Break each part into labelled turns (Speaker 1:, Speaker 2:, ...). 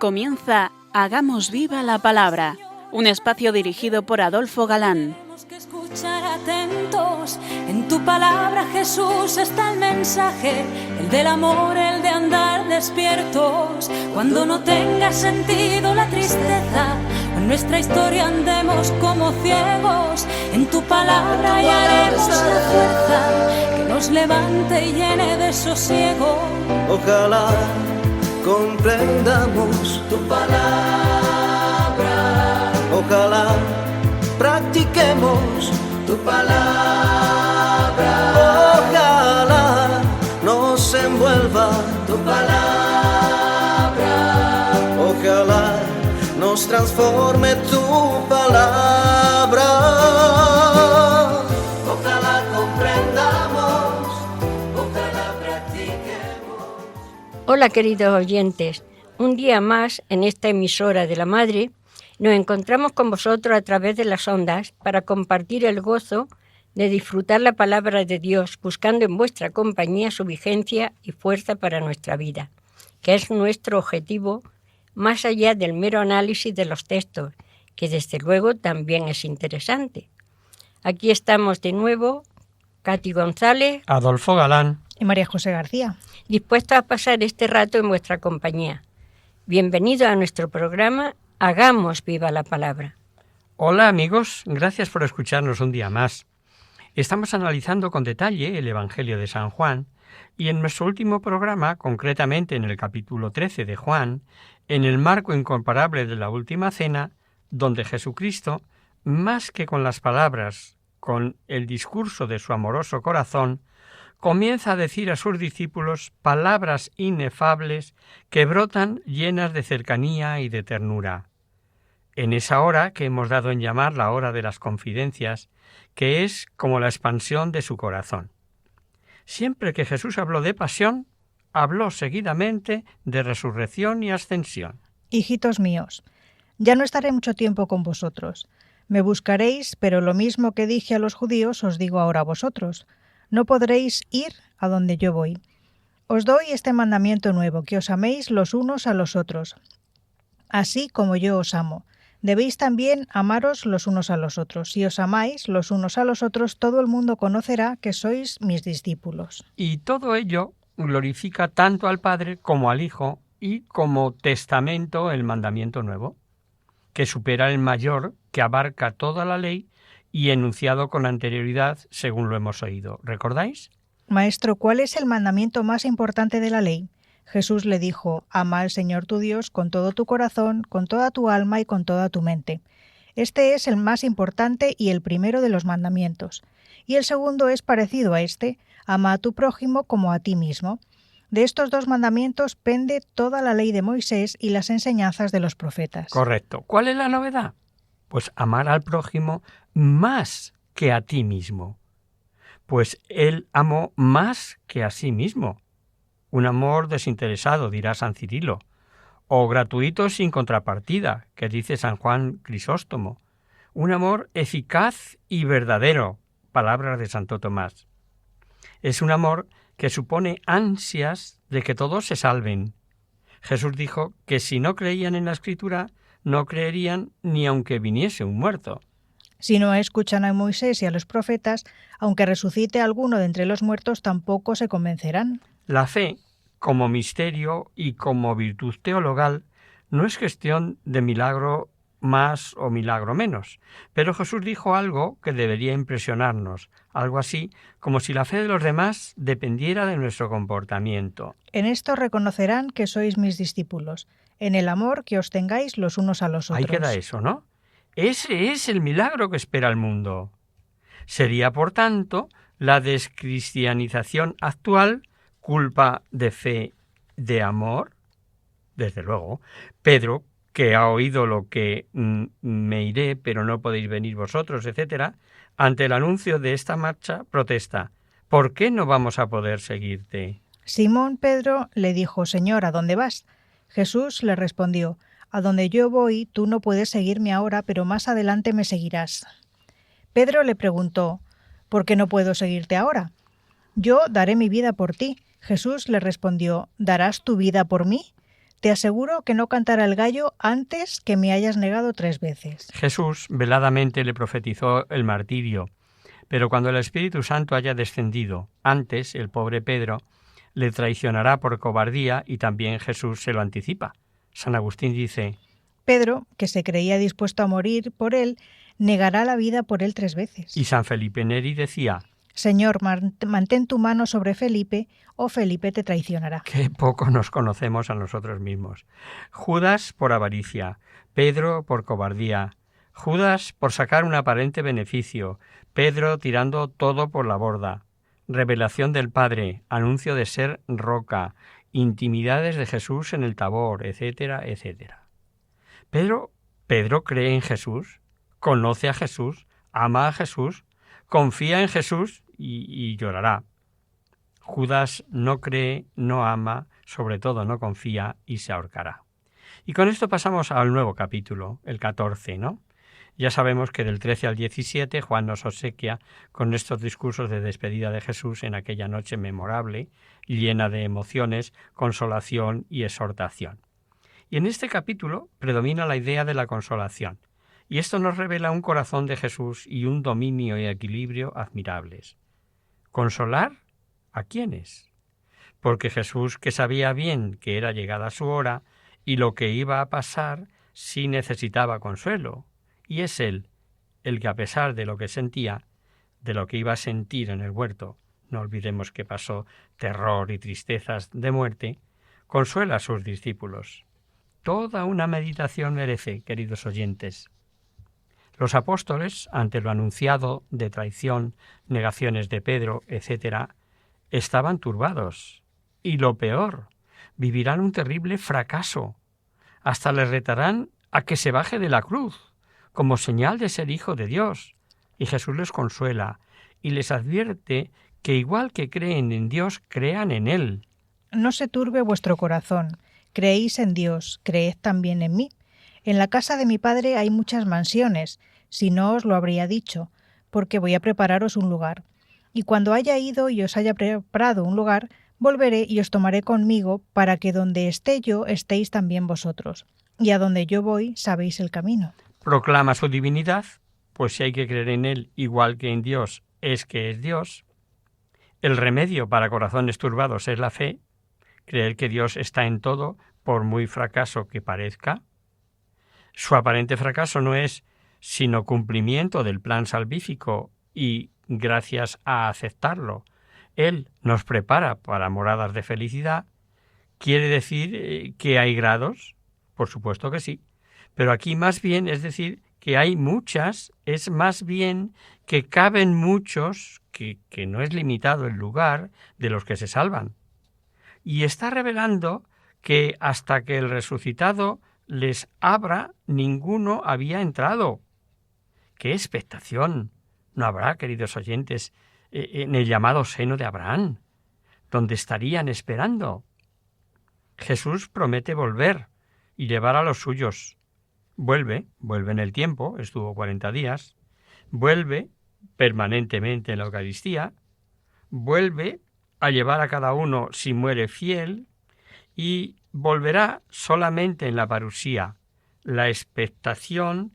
Speaker 1: Comienza Hagamos Viva la Palabra, un espacio dirigido por Adolfo Galán.
Speaker 2: Tenemos que escuchar atentos, en tu palabra, Jesús, está el mensaje, el del amor, el de andar despiertos. Cuando no tenga sentido la tristeza, en nuestra historia andemos como ciegos, en tu palabra hallaremos la fuerza que nos levante y llene de sosiego.
Speaker 3: Ojalá comprendamos tu palabra, ojalá practiquemos tu palabra, ojalá nos envuelva tu palabra, ojalá nos transforme tu palabra, ojalá comprendamos, ojalá practiquemos.
Speaker 4: Hola queridos oyentes, un día más en esta emisora de la Madre nos encontramos con vosotros a través de las ondas para compartir el gozo de disfrutar la palabra de Dios, buscando en vuestra compañía su vigencia y fuerza para nuestra vida, que es nuestro objetivo más allá del mero análisis de los textos, que desde luego también es interesante. Aquí estamos de nuevo, Katy González,
Speaker 5: Adolfo Galán
Speaker 6: y María José García,
Speaker 4: dispuestos a pasar este rato en vuestra compañía. Bienvenidos a nuestro programa Hagamos Viva la Palabra.
Speaker 5: Hola amigos, gracias por escucharnos un día más. Estamos analizando con detalle el Evangelio de San Juan y en nuestro último programa, concretamente en el capítulo 13 de Juan, en el marco incomparable de la Última Cena, donde Jesucristo, más que con las palabras, con el discurso de su amoroso corazón, comienza a decir a sus discípulos palabras inefables que brotan llenas de cercanía y de ternura. En esa hora que hemos dado en llamar la hora de las confidencias, que es como la expansión de su corazón. Siempre que Jesús habló de pasión, habló seguidamente de resurrección y ascensión.
Speaker 6: Hijitos míos, ya no estaré mucho tiempo con vosotros. Me buscaréis, pero lo mismo que dije a los judíos os digo ahora a vosotros. No podréis ir a donde yo voy. Os doy este mandamiento nuevo, que os améis los unos a los otros, así como yo os amo. Debéis también amaros los unos a los otros. Si os amáis los unos a los otros, todo el mundo conocerá que sois mis discípulos.
Speaker 5: Y todo ello glorifica tanto al Padre como al Hijo y como testamento el mandamiento nuevo, que supera el mayor, que abarca toda la ley y enunciado con anterioridad según lo hemos oído. ¿Recordáis?
Speaker 6: Maestro, ¿cuál es el mandamiento más importante de la ley? Jesús le dijo, ama al Señor tu Dios con todo tu corazón, con toda tu alma y con toda tu mente. Este es el más importante y el primero de los mandamientos. Y el segundo es parecido a este, ama a tu prójimo como a ti mismo. De estos dos mandamientos pende toda la ley de Moisés y las enseñanzas de los profetas.
Speaker 5: Correcto. ¿Cuál es la novedad? Pues amar al prójimo más que a ti mismo. Pues él amó más que a sí mismo. Un amor desinteresado, dirá San Cirilo, o gratuito sin contrapartida, que dice San Juan Crisóstomo. Un amor eficaz y verdadero, palabras de Santo Tomás. Es un amor que supone ansias de que todos se salven. Jesús dijo que si no creían en la Escritura, no creerían ni aunque viniese un muerto.
Speaker 6: Si no escuchan a Moisés y a los profetas, aunque resucite alguno de entre los muertos, tampoco se convencerán.
Speaker 5: La fe, como misterio y como virtud teologal, no es cuestión de milagro más o milagro menos. Pero Jesús dijo algo que debería impresionarnos, algo así como si la fe de los demás dependiera de nuestro comportamiento.
Speaker 6: En esto reconocerán que sois mis discípulos, en el amor que os tengáis los unos a los otros.
Speaker 5: Ahí queda eso, ¿no? Ese es el milagro que espera el mundo. Sería, por tanto, la descristianización actual culpa de fe, de amor. Desde luego, Pedro, que ha oído lo que me iré, pero no podéis venir vosotros, etc., ante el anuncio de esta marcha, protesta. ¿Por qué no vamos a poder seguirte?
Speaker 6: Simón Pedro le dijo, Señor, ¿a dónde vas? Jesús le respondió, a donde yo voy, tú no puedes seguirme ahora, pero más adelante me seguirás. Pedro le preguntó, ¿por qué no puedo seguirte ahora? Yo daré mi vida por ti. Jesús le respondió, ¿darás tu vida por mí? Te aseguro que no cantará el gallo antes que me hayas negado 3 veces.
Speaker 5: Jesús veladamente le profetizó el martirio, pero cuando el Espíritu Santo haya descendido, antes el pobre Pedro le traicionará por cobardía y también Jesús se lo anticipa. San Agustín dice:
Speaker 6: Pedro, que se creía dispuesto a morir por él, negará la vida por él 3 veces.
Speaker 5: Y San Felipe Neri decía:
Speaker 6: Señor, mantén tu mano sobre Felipe, o Felipe te traicionará.
Speaker 5: Qué poco nos conocemos a nosotros mismos. Judas por avaricia, Pedro por cobardía, Judas por sacar un aparente beneficio, Pedro tirando todo por la borda. Revelación del Padre, anuncio de ser roca, intimidades de Jesús en el Tabor, etcétera, etcétera. Pedro cree en Jesús, conoce a Jesús, ama a Jesús, confía en Jesús y llorará. Judas no cree, no ama, sobre todo no confía y se ahorcará. Y con esto pasamos al nuevo capítulo, el 14, ¿no? Ya sabemos que del 13 al 17 Juan nos obsequia con estos discursos de despedida de Jesús en aquella noche memorable, llena de emociones, consolación y exhortación. Y en este capítulo predomina la idea de la consolación, y esto nos revela un corazón de Jesús y un dominio y equilibrio admirables. ¿Consolar? ¿A quiénes? Porque Jesús, que sabía bien que era llegada su hora y lo que iba a pasar, sí necesitaba consuelo, y es Él el que, a pesar de lo que sentía, de lo que iba a sentir en el huerto, no olvidemos que pasó terror y tristezas de muerte, consuela a sus discípulos. Toda una meditación merece, queridos oyentes. Los apóstoles, ante lo anunciado de traición, negaciones de Pedro, etc., estaban turbados. Y lo peor, vivirán un terrible fracaso. Hasta les retarán a que se baje de la cruz, como señal de ser hijo de Dios. Y Jesús les consuela y les advierte que igual que creen en Dios, crean en Él.
Speaker 6: No se turbe vuestro corazón. Creéis en Dios, creed también en mí. En la casa de mi Padre hay muchas mansiones, si no os lo habría dicho, porque voy a prepararos un lugar. Y cuando haya ido y os haya preparado un lugar, volveré y os tomaré conmigo, para que donde esté yo estéis también vosotros. Y a donde yo voy sabéis el camino.
Speaker 5: Proclama su divinidad, pues si hay que creer en Él igual que en Dios, es que es Dios. El remedio para corazones turbados es la fe, creer que Dios está en todo, por muy fracaso que parezca. Su aparente fracaso no es sino cumplimiento del plan salvífico y, gracias a aceptarlo, Él nos prepara para moradas de felicidad. ¿Quiere decir que hay grados? Por supuesto que sí. Pero aquí más bien es decir que hay muchas, es más bien que caben muchos, que no es limitado el lugar de los que se salvan. Y está revelando que hasta que el resucitado les abra, ninguno había entrado. ¡Qué expectación! No habrá, queridos oyentes, en el llamado seno de Abraham, donde estarían esperando. Jesús promete volver y llevar a los suyos. Vuelve en el tiempo, estuvo 40 días, vuelve permanentemente en la Eucaristía, vuelve a llevar a cada uno si muere fiel y volverá solamente en la parusía. La expectación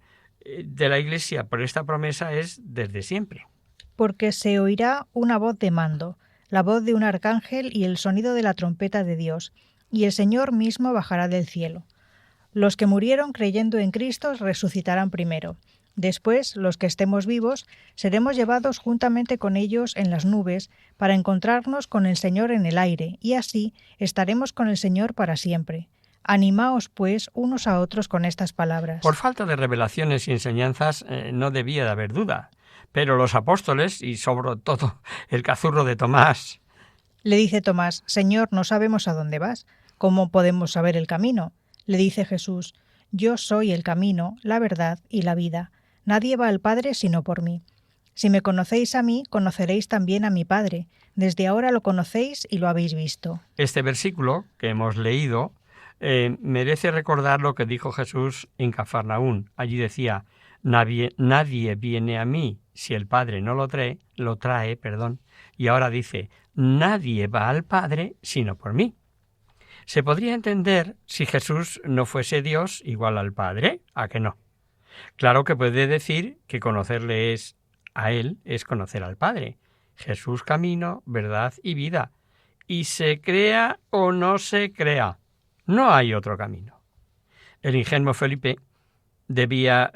Speaker 5: de la Iglesia por esta promesa es desde siempre.
Speaker 6: Porque se oirá una voz de mando, la voz de un arcángel y el sonido de la trompeta de Dios, y el Señor mismo bajará del cielo. Los que murieron creyendo en Cristo resucitarán primero. Después, los que estemos vivos, seremos llevados juntamente con ellos en las nubes para encontrarnos con el Señor en el aire, y así estaremos con el Señor para siempre. Animaos, pues, unos a otros con estas palabras.
Speaker 5: Por falta de revelaciones y enseñanzas no debía de haber duda, pero los apóstoles, y sobre todo el cazurro de Tomás...
Speaker 6: Le dice Tomás: Señor, no sabemos a dónde vas. ¿Cómo podemos saber el camino? Le dice Jesús: Yo soy el camino, la verdad y la vida. Nadie va al Padre sino por mí. Si me conocéis a mí, conoceréis también a mi Padre. Desde ahora lo conocéis y lo habéis visto.
Speaker 5: Este versículo que hemos leído merece recordar lo que dijo Jesús en Cafarnaún. Allí decía: nadie viene a mí si el Padre no lo trae, y ahora dice: nadie va al Padre sino por mí. Se podría entender si Jesús no fuese Dios igual al Padre, ¿a que no? Claro que puede decir que conocerle a Él es conocer al Padre. Jesús, camino, verdad y vida. Y se crea o no se crea. No hay otro camino. El ingenuo Felipe debía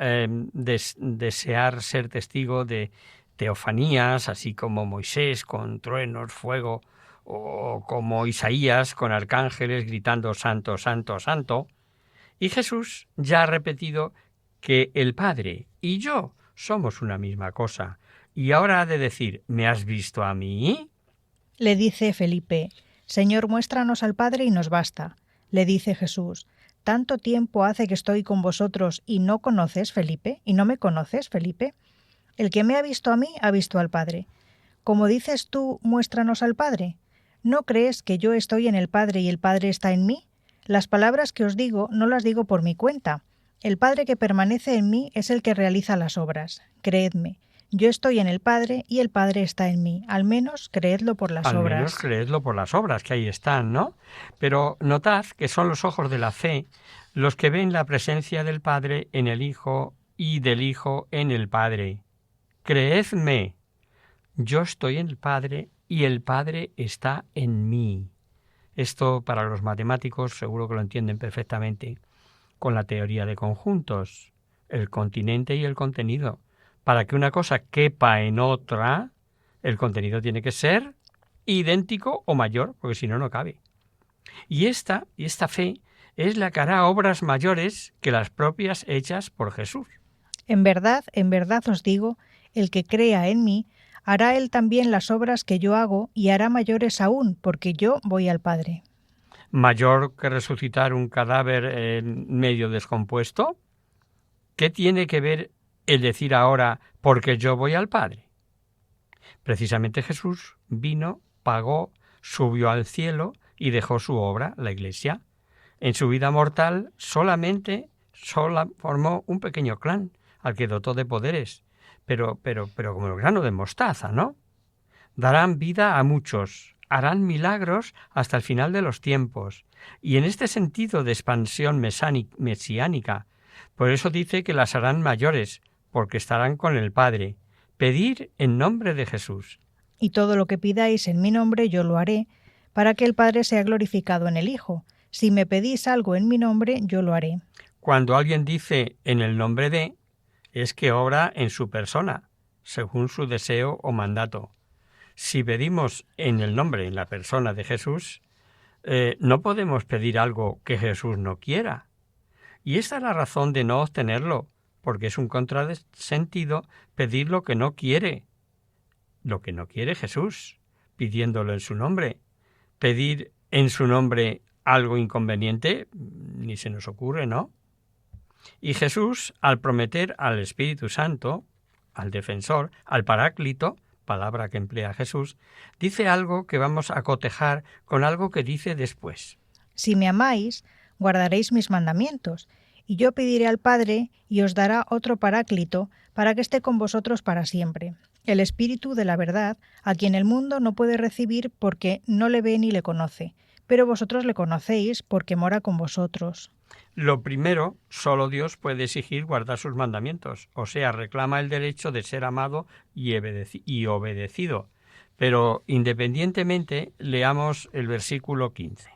Speaker 5: desear ser testigo de teofanías, así como Moisés con truenos, fuego, o como Isaías con arcángeles gritando santo, santo, santo. Y Jesús ya ha repetido que el Padre y yo somos una misma cosa. Y ahora ha de decir, ¿me has visto a mí?
Speaker 6: Le dice Felipe, Señor, muéstranos al Padre y nos basta. Le dice Jesús, ¿tanto tiempo hace que estoy con vosotros y no conoces, Felipe? ¿Y no me conoces, Felipe? El que me ha visto a mí ha visto al Padre. Como dices tú, muéstranos al Padre. ¿No crees que yo estoy en el Padre y el Padre está en mí? Las palabras que os digo no las digo por mi cuenta. El Padre que permanece en mí es el que realiza las obras. Creedme, yo estoy en el Padre y el Padre está en mí. Al menos creedlo por las obras.
Speaker 5: Al menos creedlo por las obras, que ahí están, ¿no? Pero notad que son los ojos de la fe los que ven la presencia del Padre en el Hijo y del Hijo en el Padre. Creedme, yo estoy en el Padre y el Padre está en mí. Esto para los matemáticos seguro que lo entienden perfectamente con la teoría de conjuntos, el continente y el contenido. Para que una cosa quepa en otra, el contenido tiene que ser idéntico o mayor, porque si no, no cabe. Y esta fe es la que hará obras mayores que las propias hechas por Jesús.
Speaker 6: En verdad os digo, el que crea en mí, hará él también las obras que yo hago y hará mayores aún, porque yo voy al Padre.
Speaker 5: ¿Mayor que resucitar un cadáver medio descompuesto? ¿Qué tiene que ver el decir ahora, porque yo voy al Padre? Precisamente Jesús vino, pagó, subió al cielo y dejó su obra, la Iglesia. En su vida mortal solamente formó un pequeño clan al que dotó de poderes, pero como el grano de mostaza, ¿no? Darán vida a muchos, harán milagros hasta el final de los tiempos. Y en este sentido de expansión mesiánica, por eso dice que las harán mayores, porque estarán con el Padre. Pedir en nombre de Jesús.
Speaker 6: Y todo lo que pidáis en mi nombre yo lo haré, para que el Padre sea glorificado en el Hijo. Si me pedís algo en mi nombre, yo lo haré.
Speaker 5: Cuando alguien dice en el nombre de, es que obra en su persona, según su deseo o mandato. Si pedimos en el nombre, en la persona de Jesús, no podemos pedir algo que Jesús no quiera. Y esta es la razón de no obtenerlo, porque es un contrasentido pedir lo que no quiere Jesús, pidiéndolo en su nombre. Pedir en su nombre algo inconveniente, ni se nos ocurre, ¿no? Y Jesús, al prometer al Espíritu Santo, al defensor, al Paráclito, palabra que emplea Jesús, dice algo que vamos a cotejar con algo que dice después.
Speaker 6: Si me amáis, guardaréis mis mandamientos, y yo pediré al Padre y os dará otro Paráclito para que esté con vosotros para siempre, el Espíritu de la verdad, a quien el mundo no puede recibir porque no le ve ni le conoce, pero vosotros le conocéis porque mora con vosotros.
Speaker 5: Lo primero, solo Dios puede exigir guardar sus mandamientos, o sea, reclama el derecho de ser amado y obedecido. Pero independientemente, leamos el versículo 15.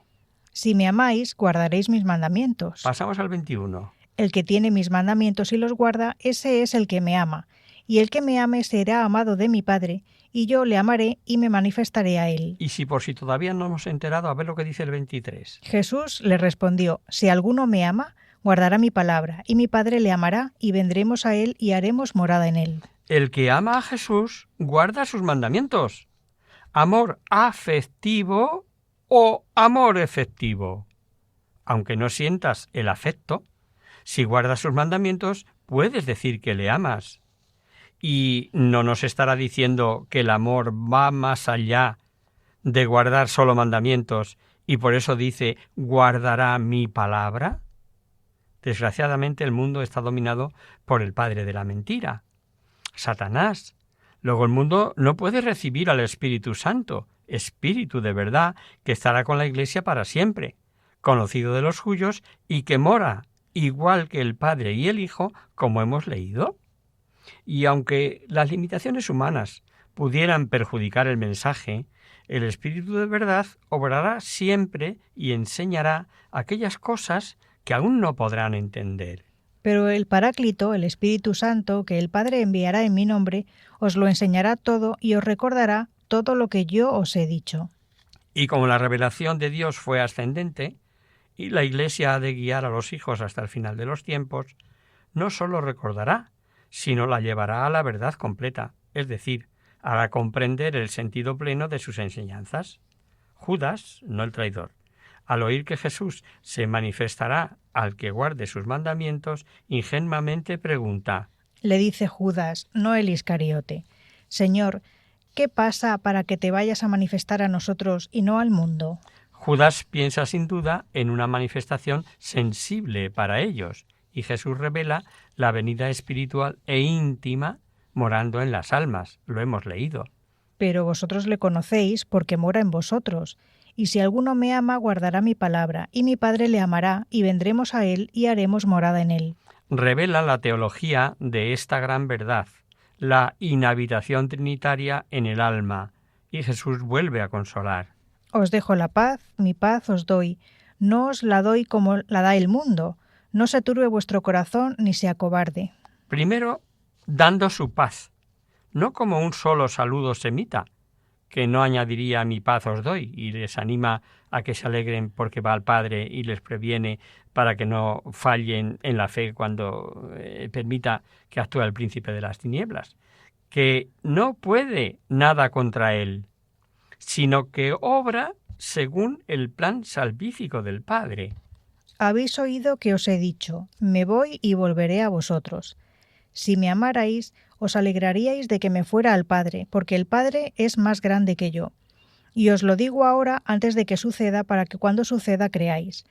Speaker 6: Si me amáis, guardaréis mis mandamientos.
Speaker 5: Pasamos al 21.
Speaker 6: El que tiene mis mandamientos y los guarda, ese es el que me ama. Y el que me ame será amado de mi Padre, y yo le amaré y me manifestaré a él.
Speaker 5: Y si por si todavía no hemos enterado, a ver lo que dice el 23.
Speaker 6: Jesús le respondió, si alguno me ama, guardará mi palabra, y mi Padre le amará, y vendremos a él y haremos morada en él.
Speaker 5: El que ama a Jesús guarda sus mandamientos. Amor afectivo o amor efectivo. Aunque no sientas el afecto, si guardas sus mandamientos, puedes decir que le amas. Y no nos estará diciendo que el amor va más allá de guardar solo mandamientos y por eso dice, ¿guardará mi palabra? Desgraciadamente el mundo está dominado por el padre de la mentira, Satanás. Luego el mundo no puede recibir al Espíritu Santo, Espíritu de verdad, que estará con la Iglesia para siempre. conocido de los suyos y que mora igual que el Padre y el Hijo, como hemos leído. Y aunque las limitaciones humanas pudieran perjudicar el mensaje, el Espíritu de verdad obrará siempre y enseñará aquellas cosas que aún no podrán entender.
Speaker 6: Pero el Paráclito, el Espíritu Santo, que el Padre enviará en mi nombre, os lo enseñará todo y os recordará todo lo que yo os he dicho.
Speaker 5: Y como la revelación de Dios fue ascendente, y la Iglesia ha de guiar a los hijos hasta el final de los tiempos, no sólo recordará, sino la llevará a la verdad completa, es decir, hará comprender el sentido pleno de sus enseñanzas. Judas, no el traidor, al oír que Jesús se manifestará al que guarde sus mandamientos, ingenuamente pregunta.
Speaker 6: Le dice Judas, no el Iscariote: Señor, ¿qué pasa para que te vayas a manifestar a nosotros y no al mundo?
Speaker 5: Judas piensa sin duda en una manifestación sensible para ellos, y Jesús revela la venida espiritual e íntima morando en las almas. Lo hemos leído.
Speaker 6: Pero vosotros le conocéis porque mora en vosotros. Y si alguno me ama, guardará mi palabra, y mi Padre le amará, y vendremos a él y haremos morada en él.
Speaker 5: Revela la teología de esta gran verdad, la inhabitación trinitaria en el alma, y Jesús vuelve a consolar.
Speaker 6: Os dejo la paz, mi paz os doy. No os la doy como la da el mundo. No se turbe vuestro corazón ni se acobarde.
Speaker 5: Primero, dando su paz, no como un solo saludo semita, que no añadiría mi paz os doy, y les anima a que se alegren porque va al Padre y les previene para que no fallen en la fe cuando permita que actúe el príncipe de las tinieblas, que no puede nada contra él, sino que obra según el plan salvífico del Padre.
Speaker 6: Habéis oído que os he dicho, me voy y volveré a vosotros. Si me amarais, os alegraríais de que me fuera al Padre, porque el Padre es más grande que yo. Y os lo digo ahora antes de que suceda, para que cuando suceda creáis.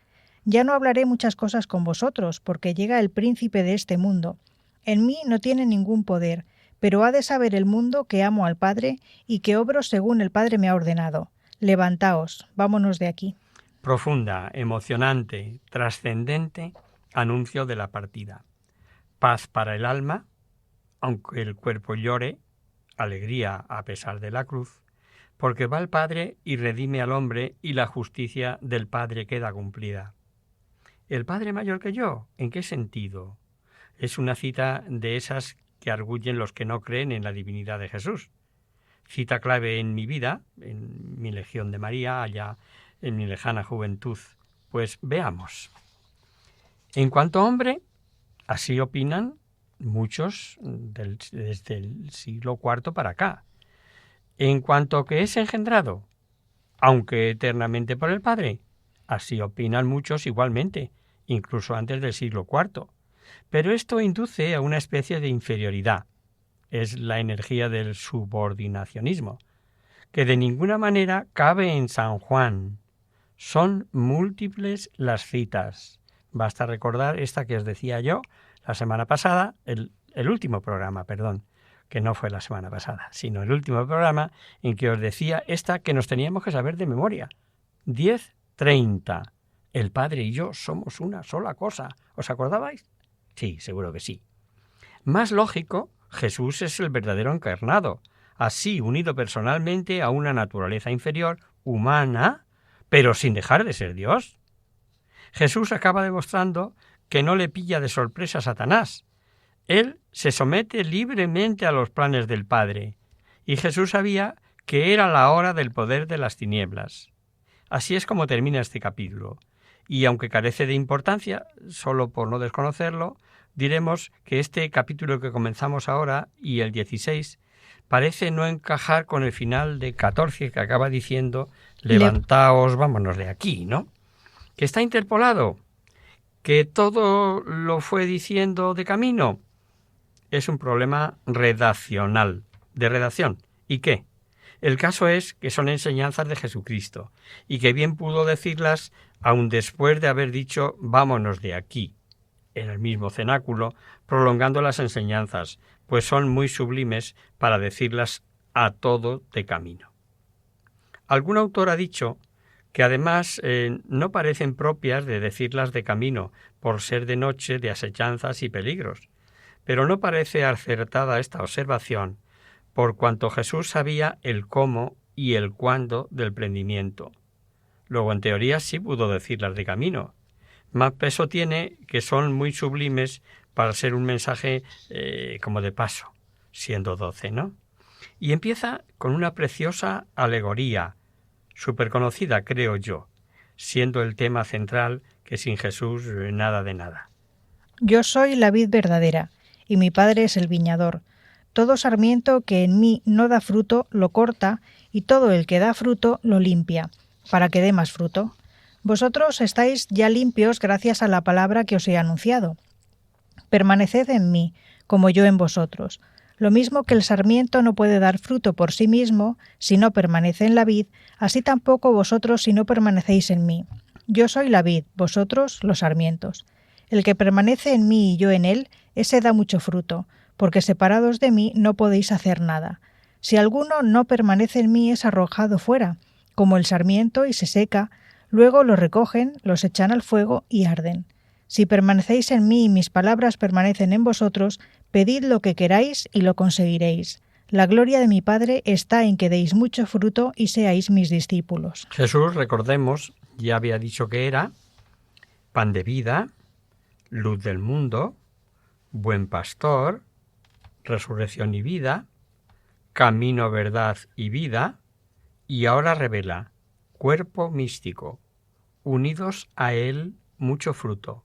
Speaker 6: Ya no hablaré muchas cosas con vosotros, porque llega el príncipe de este mundo. En mí no tiene ningún poder, pero ha de saber el mundo que amo al Padre y que obro según el Padre me ha ordenado. Levantaos, vámonos de aquí.
Speaker 5: Profunda, emocionante, trascendente anuncio de la partida. Paz para el alma, aunque el cuerpo llore, alegría a pesar de la cruz, porque va el Padre y redime al hombre y la justicia del Padre queda cumplida. ¿El Padre mayor que yo? ¿En qué sentido? Es una cita de esas que arguyen los que no creen en la divinidad de Jesús. Cita clave en mi vida, en mi Legión de María, allá en mi lejana juventud. Pues veamos. En cuanto a hombre, así opinan muchos desde el siglo IV para acá. En cuanto que es engendrado, aunque eternamente por el Padre, así opinan muchos igualmente, incluso antes del siglo IV. Pero esto induce a una especie de inferioridad. Es la energía del subordinacionismo, que de ninguna manera cabe en San Juan. Son múltiples las citas. Basta recordar esta que os decía yo la semana pasada, el último programa, perdón, que no fue la semana pasada, sino el último programa en que os decía esta que nos teníamos que saber de memoria. 10:30. El Padre y yo somos una sola cosa. ¿Os acordabais? Sí, seguro que sí. Más lógico, Jesús es el verdadero encarnado, así unido personalmente a una naturaleza inferior, humana, pero sin dejar de ser Dios. Jesús acaba demostrando que no le pilla de sorpresa a Satanás. Él se somete libremente a los planes del Padre, y Jesús sabía que era la hora del poder de las tinieblas. Así es como termina este capítulo, y aunque carece de importancia, solo por no desconocerlo, diremos que este capítulo que comenzamos ahora y el 16 parece no encajar con el final de 14 que acaba diciendo levantaos, vámonos de aquí, ¿no? Que está interpolado, que todo lo fue diciendo de camino. Es un problema redaccional, de redacción. ¿Y qué? El caso es que son enseñanzas de Jesucristo y que bien pudo decirlas aun después de haber dicho vámonos de aquí, en el mismo cenáculo, prolongando las enseñanzas, pues son muy sublimes para decirlas a todo de camino. Algún autor ha dicho que además no parecen propias de decirlas de camino, por ser de noche de asechanzas y peligros. Pero no parece acertada esta observación, por cuanto Jesús sabía el cómo y el cuándo del prendimiento. Luego, en teoría, sí pudo decirlas de camino. Más peso tiene que son muy sublimes para ser un mensaje como de paso, siendo 12, ¿no? Y empieza con una preciosa alegoría, súper conocida, creo yo, siendo el tema central que sin Jesús nada de nada.
Speaker 6: Yo soy la vid verdadera, y mi Padre es el viñador. Todo sarmiento que en mí no da fruto lo corta, y todo el que da fruto lo limpia, para que dé más fruto. Vosotros estáis ya limpios gracias a la palabra que os he anunciado. Permaneced en mí, como yo en vosotros. Lo mismo que el sarmiento no puede dar fruto por sí mismo si no permanece en la vid, así tampoco vosotros si no permanecéis en mí. Yo soy la vid, vosotros los sarmientos. El que permanece en mí y yo en él, ese da mucho fruto, porque separados de mí no podéis hacer nada. Si alguno no permanece en mí es arrojado fuera, como el sarmiento, y se seca. Luego los recogen, los echan al fuego y arden. Si permanecéis en mí y mis palabras permanecen en vosotros, pedid lo que queráis y lo conseguiréis. La gloria de mi Padre está en que deis mucho fruto y seáis mis discípulos.
Speaker 5: Jesús, recordemos, ya había dicho que era pan de vida, luz del mundo, buen pastor, resurrección y vida, camino, verdad y vida, y ahora revela cuerpo místico, unidos a él mucho fruto,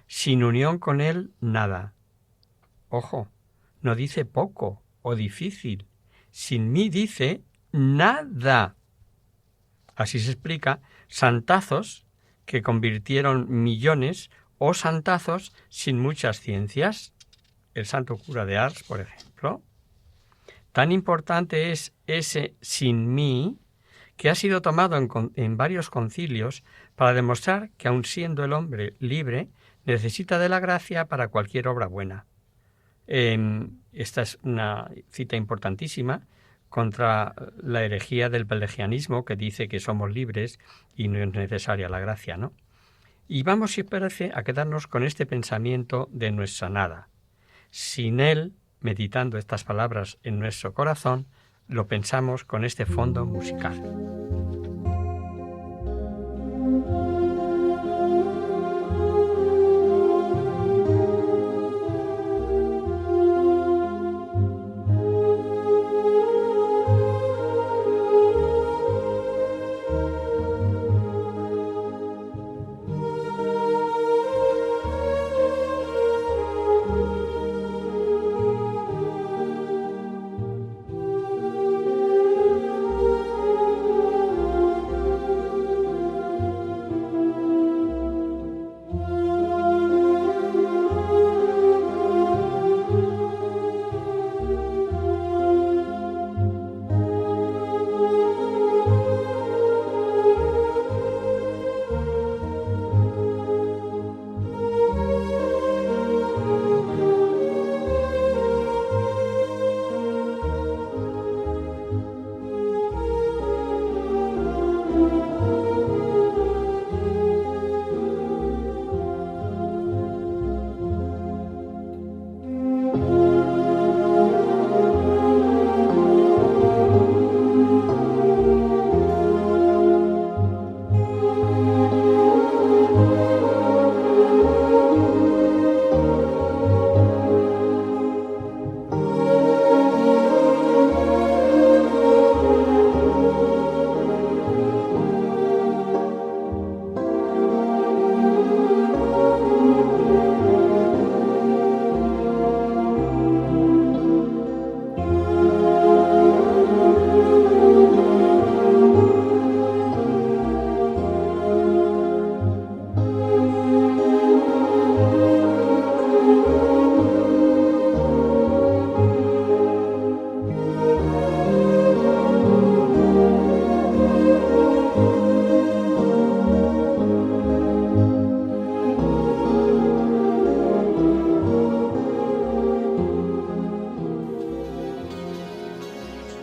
Speaker 5: sin unión con él nada. Ojo, no dice poco o difícil, sin mí dice nada. Así se explica santazos que convirtieron millones o santazos sin muchas ciencias. El santo cura de Ars, por ejemplo. Tan importante es ese sin mí, que ha sido tomado en varios concilios para demostrar que aun siendo el hombre libre, necesita de la gracia para cualquier obra buena. Esta es una cita importantísima contra la herejía del pelagianismo, que dice que somos libres y no es necesaria la gracia, ¿no? Y vamos, si os parece, a quedarnos con este pensamiento de nuestra nada. Sin él, meditando estas palabras en nuestro corazón, lo pensamos con este fondo musical.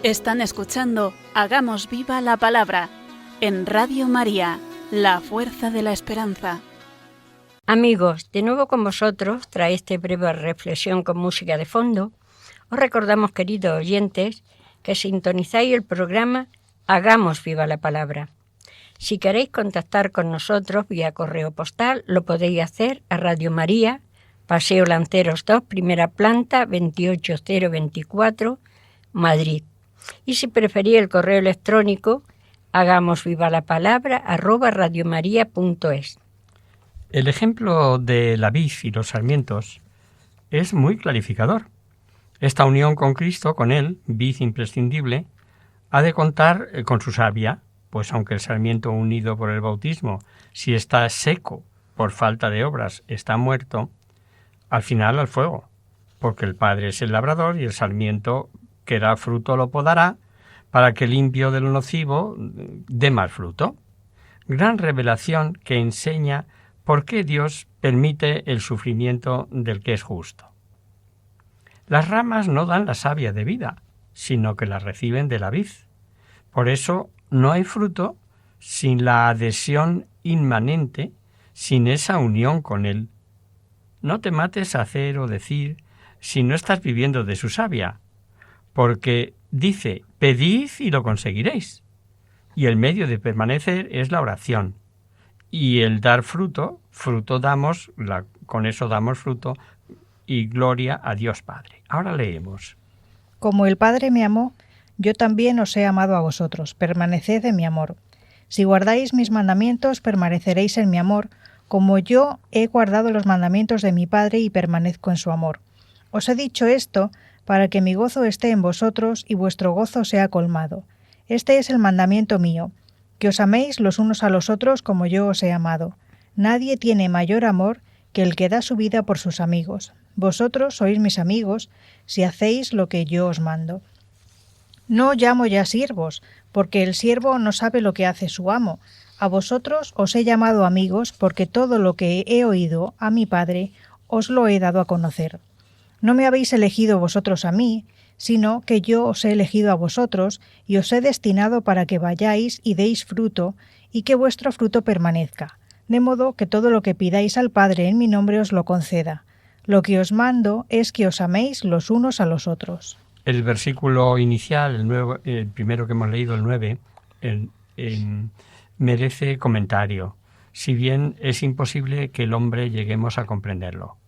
Speaker 1: Están escuchando Hagamos Viva la Palabra, en Radio María, la fuerza de la esperanza.
Speaker 4: Amigos, de nuevo con vosotros, tras esta breve reflexión con música de fondo, os recordamos, queridos oyentes, que sintonizáis el programa Hagamos viva la palabra. Si queréis contactar con nosotros vía correo postal, lo podéis hacer a Radio María, Paseo Lanceros 2, primera planta, 28024, Madrid. Y si preferís el correo electrónico, hagamosvivalapalabra@radiomaria.es.
Speaker 5: El ejemplo de la vid y los sarmientos es muy clarificador. Esta unión con Cristo, con Él, vid imprescindible, ha de contar con su savia, pues aunque el sarmiento unido por el bautismo, si está seco por falta de obras, está muerto, al final al fuego, porque el Padre es el labrador y el sarmiento que da fruto lo podará, para que limpio de lo nocivo dé más fruto. Gran revelación que enseña por qué Dios permite el sufrimiento del que es justo. Las ramas no dan la savia de vida, sino que la reciben de la vid. Por eso no hay fruto sin la adhesión inmanente, sin esa unión con Él. No te mates a hacer o decir si no estás viviendo de su savia, porque dice, pedid y lo conseguiréis. Y el medio de permanecer es la oración. Y el dar fruto damos, con eso damos fruto y gloria a Dios Padre. Ahora leemos.
Speaker 6: Como el Padre me amó, yo también os he amado a vosotros, permaneced en mi amor. Si guardáis mis mandamientos, permaneceréis en mi amor, como yo he guardado los mandamientos de mi Padre y permanezco en su amor. Os he dicho esto para que mi gozo esté en vosotros y vuestro gozo sea colmado. Este es el mandamiento mío, que os améis los unos a los otros como yo os he amado. Nadie tiene mayor amor que el que da su vida por sus amigos. Vosotros sois mis amigos si hacéis lo que yo os mando. No os llamo ya siervos, porque el siervo no sabe lo que hace su amo. A vosotros os he llamado amigos, porque todo lo que he oído a mi Padre os lo he dado a conocer. No me habéis elegido vosotros a mí, sino que yo os he elegido a vosotros y os he destinado para que vayáis y deis fruto, y que vuestro fruto permanezca, de modo que todo lo que pidáis al Padre en mi nombre os lo conceda. Lo que os mando es que os améis los unos a los otros.
Speaker 5: El versículo inicial, el primero que hemos leído, el 9, merece comentario, si bien es imposible que el hombre lleguemos a comprenderlo.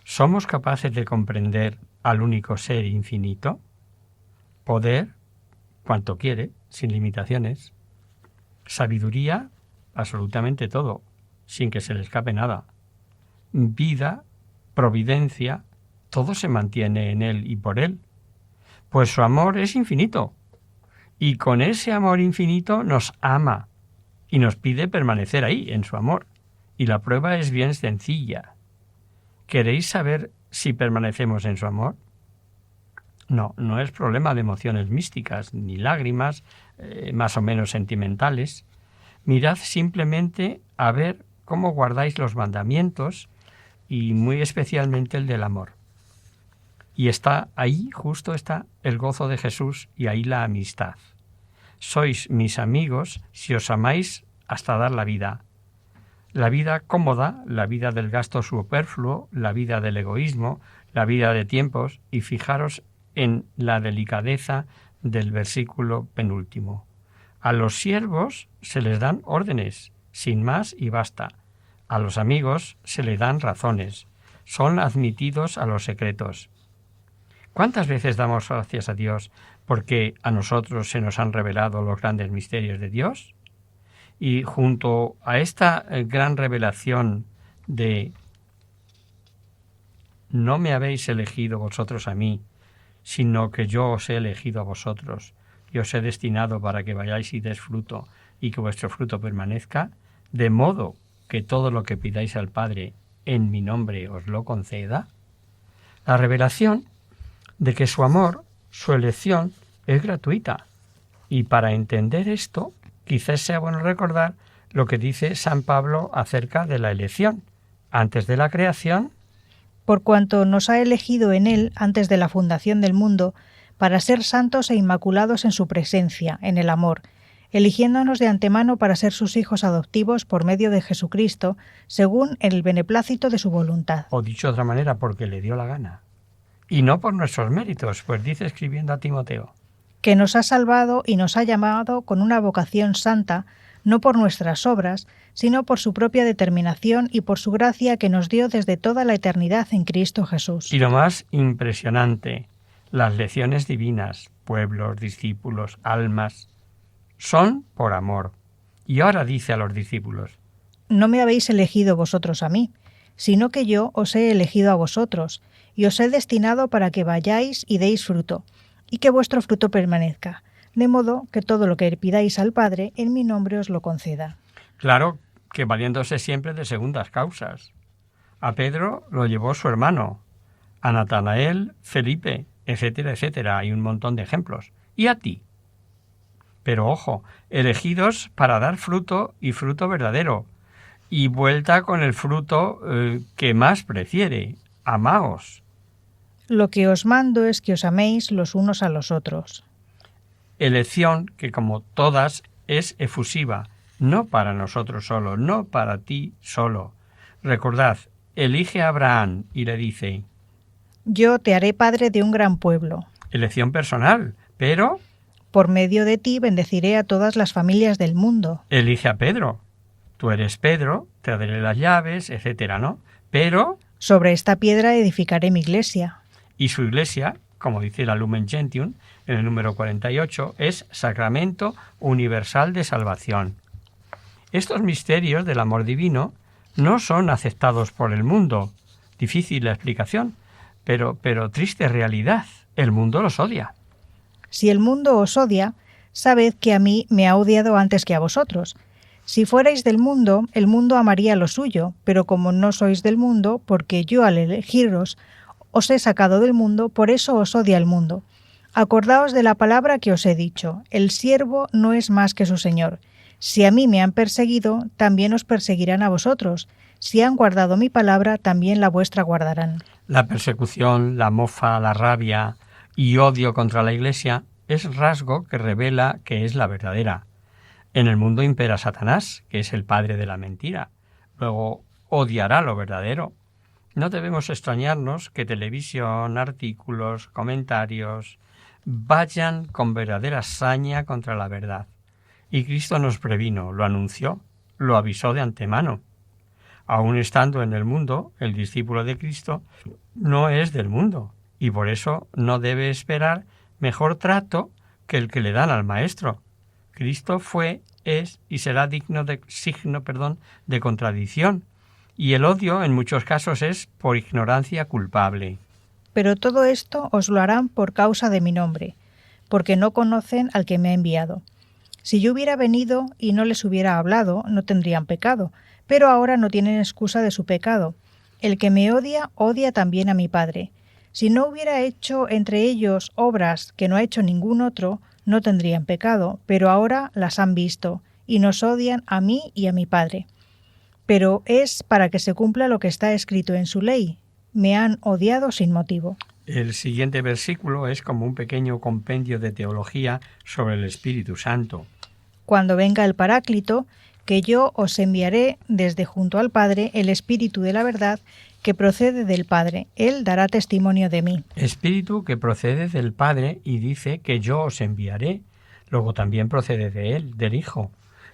Speaker 5: ¿Somos capaces de comprender al único ser infinito? Poder, cuanto quiere, sin limitaciones. Sabiduría, absolutamente todo, sin que se le escape nada. Vida, providencia, todo se mantiene en Él y por Él. Pues su amor es infinito. Y con ese amor infinito nos ama y nos pide permanecer ahí, en su amor. Y la prueba es bien sencilla. ¿Queréis saber si permanecemos en su amor? No es problema de emociones místicas, ni lágrimas, más o menos sentimentales. Mirad simplemente a ver cómo guardáis los mandamientos y muy especialmente el del amor. Y está ahí, justo está el gozo de Jesús y ahí la amistad. Sois mis amigos si os amáis hasta dar la vida. La vida cómoda, la vida del gasto superfluo, la vida del egoísmo, la vida de tiempos, y fijaros en la delicadeza del versículo penúltimo. A los siervos se les dan órdenes, sin más y basta. A los amigos se les dan razones. Son admitidos a los secretos. ¿Cuántas veces damos gracias a Dios porque a nosotros se nos han revelado los grandes misterios de Dios? Y junto a esta gran revelación de no me habéis elegido vosotros a mí, sino que yo os he elegido a vosotros y os he destinado para que vayáis y des fruto y que vuestro fruto permanezca, de modo que todo lo que pidáis al Padre en mi nombre os lo conceda. La revelación de que su amor, su elección, es gratuita. Y para entender esto, quizás sea bueno recordar lo que dice San Pablo acerca de la elección. Antes de la creación,
Speaker 6: por cuanto nos ha elegido en Él antes de la fundación del mundo, para ser santos e inmaculados en su presencia, en el amor, eligiéndonos de antemano para ser sus hijos adoptivos por medio de Jesucristo, según el beneplácito de su voluntad.
Speaker 5: O dicho de otra manera, porque le dio la gana. Y no por nuestros méritos, pues dice escribiendo a Timoteo,
Speaker 6: que nos ha salvado y nos ha llamado con una vocación santa, no por nuestras obras, sino por su propia determinación y por su gracia que nos dio desde toda la eternidad en Cristo Jesús.
Speaker 5: Y lo más impresionante, las lecciones divinas, pueblos, discípulos, almas, son por amor. Y ahora dice a los discípulos,
Speaker 6: no me habéis elegido vosotros a mí, sino que yo os he elegido a vosotros, y os he destinado para que vayáis y deis fruto, y que vuestro fruto permanezca, de modo que todo lo que pidáis al Padre en mi nombre os lo conceda.
Speaker 5: Claro que valiéndose siempre de segundas causas. A Pedro lo llevó su hermano, a Natanael, Felipe, etcétera, etcétera. Hay un montón de ejemplos. ¿Y a ti? Pero ojo, elegidos para dar fruto y fruto verdadero, y vuelta con el fruto que más prefiere. Amaos.
Speaker 6: Lo que os mando es que os améis los unos a los otros.
Speaker 5: Elección que, como todas, es efusiva, no para nosotros solo, no para ti solo. Recordad, elige a Abraham y le dice,
Speaker 6: yo te haré padre de un gran pueblo.
Speaker 5: Elección personal, pero
Speaker 6: por medio de ti bendeciré a todas las familias del mundo.
Speaker 5: Elige a Pedro. Tú eres Pedro, te daré las llaves, etcétera, ¿no? Pero
Speaker 6: sobre esta piedra edificaré mi iglesia.
Speaker 5: Y su iglesia, como dice la Lumen Gentium, en el número 48, es sacramento universal de salvación. Estos misterios del amor divino no son aceptados por el mundo. Difícil la explicación, pero triste realidad. El mundo los odia.
Speaker 6: Si el mundo os odia, sabed que a mí me ha odiado antes que a vosotros. Si fuerais del mundo, el mundo amaría lo suyo, pero como no sois del mundo, porque yo al elegiros os he sacado del mundo, por eso os odia el mundo. Acordaos de la palabra que os he dicho, el siervo no es más que su señor. Si a mí me han perseguido, también os perseguirán a vosotros. Si han guardado mi palabra, también la vuestra guardarán.
Speaker 5: La persecución, la mofa, la rabia y odio contra la Iglesia es rasgo que revela que es la verdadera. En el mundo impera Satanás, que es el padre de la mentira. Luego odiará lo verdadero. No debemos extrañarnos que televisión, artículos, comentarios vayan con verdadera saña contra la verdad. Y Cristo nos previno, lo anunció, lo avisó de antemano. Aún estando en el mundo, el discípulo de Cristo no es del mundo y por eso no debe esperar mejor trato que el que le dan al Maestro. Cristo fue, es y será signo de contradicción, y el odio en muchos casos es por ignorancia culpable.
Speaker 6: Pero todo esto os lo harán por causa de mi nombre, porque no conocen al que me ha enviado. Si yo hubiera venido y no les hubiera hablado, no tendrían pecado, pero ahora no tienen excusa de su pecado. El que me odia, odia también a mi Padre. Si no hubiera hecho entre ellos obras que no ha hecho ningún otro, no tendrían pecado, pero ahora las han visto, y nos odian a mí y a mi Padre. Pero es para que se cumpla lo que está escrito en su ley. Me han odiado sin motivo.
Speaker 5: El siguiente versículo es como un pequeño compendio de teología sobre el Espíritu Santo.
Speaker 6: Cuando venga el Paráclito, que yo os enviaré desde junto al Padre el Espíritu de la verdad que procede del Padre. Él dará testimonio de mí.
Speaker 5: Espíritu que procede del Padre y dice que yo os enviaré. Luego también procede de Él, del Hijo.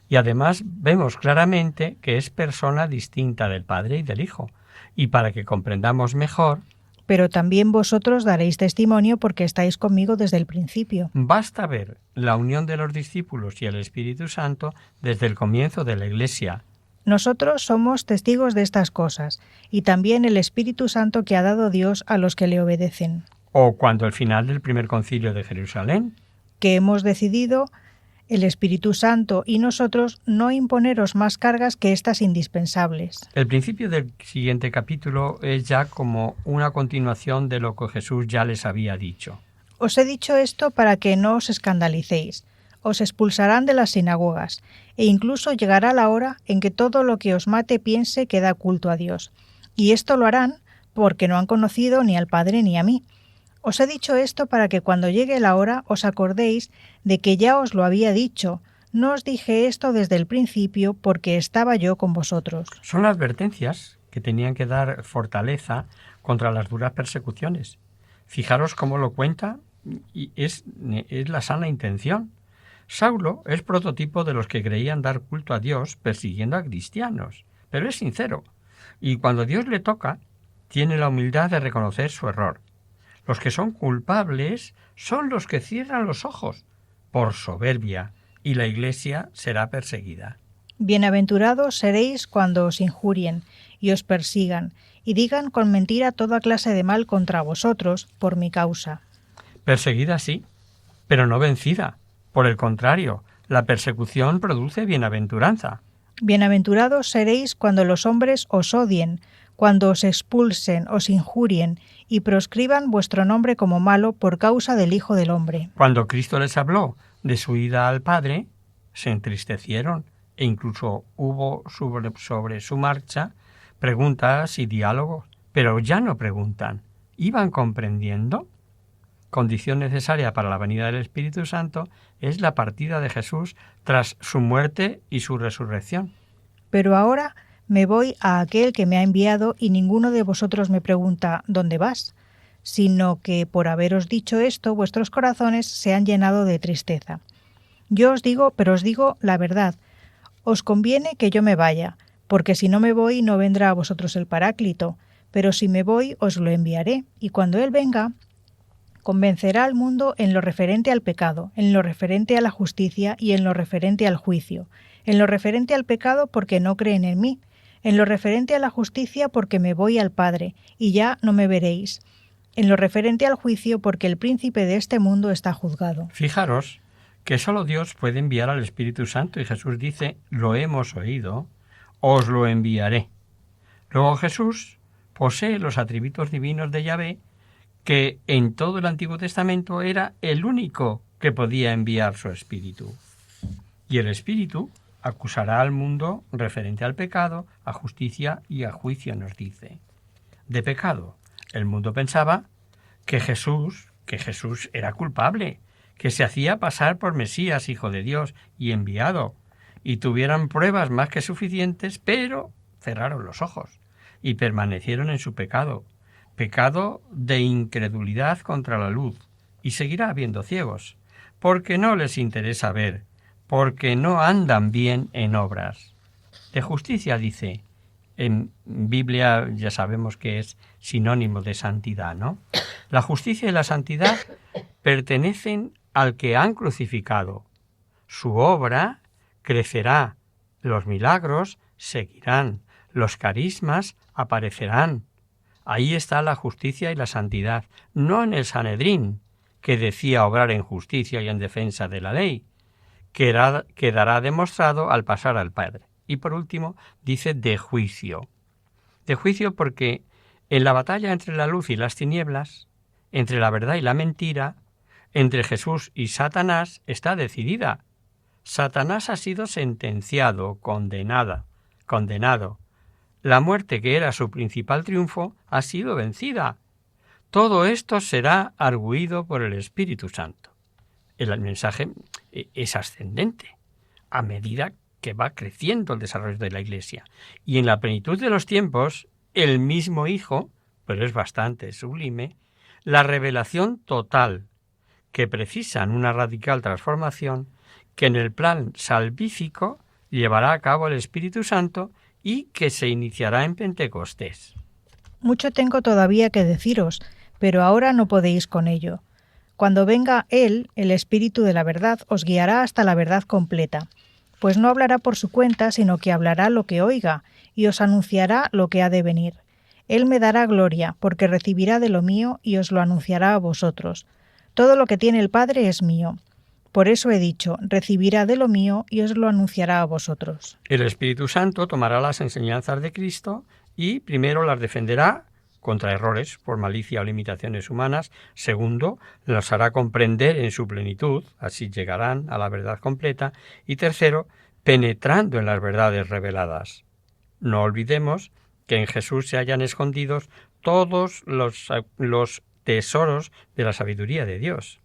Speaker 5: Y además vemos claramente que es persona distinta del Padre y del Hijo. Y para que comprendamos mejor,
Speaker 6: pero también vosotros daréis testimonio porque estáis conmigo desde el principio.
Speaker 5: Basta ver la unión de los discípulos y el Espíritu Santo desde el comienzo de la Iglesia.
Speaker 6: Nosotros somos testigos de estas cosas, y también el Espíritu Santo que ha dado Dios a los que le obedecen.
Speaker 5: O cuando al final del primer concilio de Jerusalén,
Speaker 6: que hemos decidido, el Espíritu Santo y nosotros, no imponeros más cargas que estas indispensables.
Speaker 5: El principio del siguiente capítulo es ya como una continuación de lo que Jesús ya les había dicho.
Speaker 6: Os he dicho esto para que no os escandalicéis. Os expulsarán de las sinagogas, e incluso llegará la hora en que todo lo que os mate piense que da culto a Dios. Y esto lo harán porque no han conocido ni al Padre ni a mí. Os he dicho esto para que cuando llegue la hora os acordéis de que ya os lo había dicho, No os dije esto desde el principio porque estaba yo con vosotros.
Speaker 5: Son advertencias que tenían que dar fortaleza contra las duras persecuciones. Fijaros cómo lo cuenta y es la sana intención. Saulo es prototipo de los que creían dar culto a Dios persiguiendo a cristianos, pero es sincero y cuando Dios le toca, tiene la humildad de reconocer su error. Los que son culpables son los que cierran los ojos por soberbia y la Iglesia será perseguida.
Speaker 6: Bienaventurados seréis cuando os injurien y os persigan y digan con mentira toda clase de mal contra vosotros por mi causa.
Speaker 5: Perseguida sí, pero no vencida. Por el contrario, la persecución produce bienaventuranza.
Speaker 6: Bienaventurados seréis cuando los hombres os odien, cuando os expulsen, os injurien y proscriban vuestro nombre como malo por causa del Hijo del Hombre.
Speaker 5: Cuando Cristo les habló de su ida al Padre, se entristecieron e incluso hubo sobre su marcha preguntas y diálogos, pero ya no preguntan. ¿Iban comprendiendo? Condición necesaria para la venida del Espíritu Santo es la partida de Jesús tras su muerte y su resurrección.
Speaker 6: Pero ahora me voy a aquel que me ha enviado y ninguno de vosotros me pregunta ¿dónde vas?, sino que por haberos dicho esto vuestros corazones se han llenado de tristeza. Yo os digo, pero os digo la verdad, os conviene que yo me vaya, porque si no me voy no vendrá a vosotros el Paráclito, pero si me voy os lo enviaré, y cuando él venga convencerá al mundo en lo referente al pecado, en lo referente a la justicia y en lo referente al juicio. En lo referente al pecado porque no creen en mí, en lo referente a la justicia porque me voy al Padre y ya no me veréis, en lo referente al juicio porque el príncipe de este mundo está juzgado.
Speaker 5: Fijaros que solo Dios puede enviar al Espíritu Santo y Jesús dice, lo hemos oído, os lo enviaré. Luego Jesús posee los atributos divinos de Yahvé, que en todo el Antiguo Testamento era el único que podía enviar su Espíritu. Y el Espíritu acusará al mundo referente al pecado, a justicia y a juicio, nos dice. De pecado, el mundo pensaba que Jesús era culpable, que se hacía pasar por Mesías, Hijo de Dios y enviado, y tuvieran pruebas más que suficientes, pero cerraron los ojos y permanecieron en su pecado. Pecado de incredulidad contra la luz, y seguirá habiendo ciegos, porque no les interesa ver, porque no andan bien en obras. De justicia dice, en Biblia ya sabemos que es sinónimo de santidad, ¿no? La justicia y la santidad pertenecen al que han crucificado. Su obra crecerá, los milagros seguirán, los carismas aparecerán. Ahí está la justicia y la santidad, no en el Sanedrín, que decía obrar en justicia y en defensa de la ley, quedará demostrado al pasar al Padre. Y por último, dice de juicio. De juicio porque en la batalla entre la luz y las tinieblas, entre la verdad y la mentira, entre Jesús y Satanás, está decidida. Satanás ha sido sentenciado, condenado. La muerte, que era su principal triunfo, ha sido vencida. Todo esto será arguido por el Espíritu Santo. El mensaje es ascendente a medida que va creciendo el desarrollo de la Iglesia. Y en la plenitud de los tiempos, el mismo Hijo, pero es bastante sublime, la revelación total, que precisan una radical transformación, que en el plan salvífico llevará a cabo el Espíritu Santo y que se iniciará en Pentecostés.
Speaker 6: Mucho tengo todavía que deciros, pero ahora no podéis con ello. Cuando venga Él, el Espíritu de la verdad, os guiará hasta la verdad completa, pues no hablará por su cuenta, sino que hablará lo que oiga, y os anunciará lo que ha de venir. Él me dará gloria, porque recibirá de lo mío y os lo anunciará a vosotros. Todo lo que tiene el Padre es mío. Por eso he dicho, recibirá de lo mío y os lo anunciará a vosotros.
Speaker 5: El Espíritu Santo tomará las enseñanzas de Cristo y primero las defenderá contra errores por malicia o limitaciones humanas. Segundo, las hará comprender en su plenitud, así llegarán a la verdad completa. Y tercero, penetrando en las verdades reveladas. No olvidemos que en Jesús se hallan escondidos todos los tesoros de la sabiduría de Dios.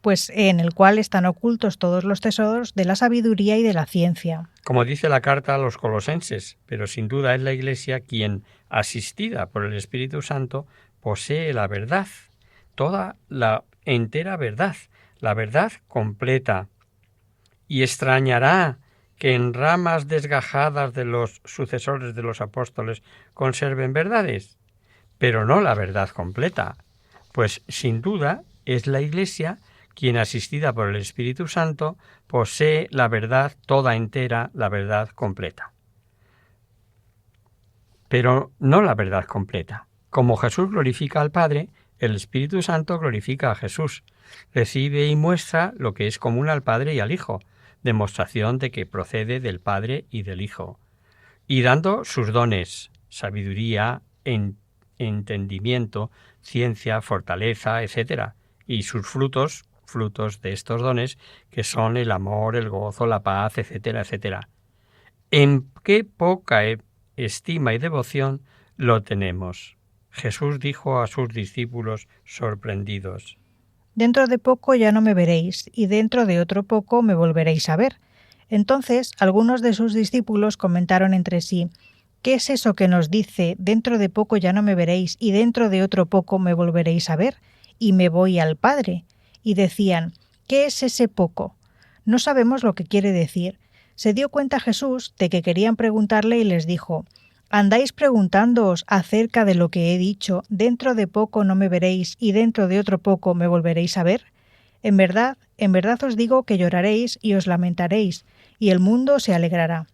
Speaker 6: pues en el cual están ocultos todos los tesoros de la sabiduría y de la ciencia.
Speaker 5: Como dice la carta a los colosenses, pero sin duda es la Iglesia quien, asistida por el Espíritu Santo, posee la verdad, toda la entera verdad, la verdad completa. Y extrañará que en ramas desgajadas de los sucesores de los apóstoles conserven verdades, pero no la verdad completa, pues sin duda es la Iglesia quien, asistida por el Espíritu Santo, posee la verdad toda entera, la verdad completa. Pero no la verdad completa. Como Jesús glorifica al Padre, el Espíritu Santo glorifica a Jesús, recibe y muestra lo que es común al Padre y al Hijo, demostración de que procede del Padre y del Hijo, y dando sus dones, sabiduría, entendimiento, ciencia, fortaleza, etc., y sus frutos de estos dones, que son el amor, el gozo, la paz, etcétera, etcétera. ¿En qué poca estima y devoción lo tenemos? Jesús dijo a sus discípulos sorprendidos:
Speaker 6: Dentro de poco ya no me veréis, y dentro de otro poco me volveréis a ver. Entonces algunos de sus discípulos comentaron entre sí: ¿qué es eso que nos dice, dentro de poco ya no me veréis, y dentro de otro poco me volveréis a ver, y me voy al Padre? Y decían: ¿qué es ese poco? No sabemos lo que quiere decir. Se dio cuenta Jesús de que querían preguntarle y les dijo: ¿andáis preguntándoos acerca de lo que he dicho, dentro de poco no me veréis y dentro de otro poco me volveréis a ver? En verdad os digo que lloraréis y os lamentaréis, y el mundo se alegrará.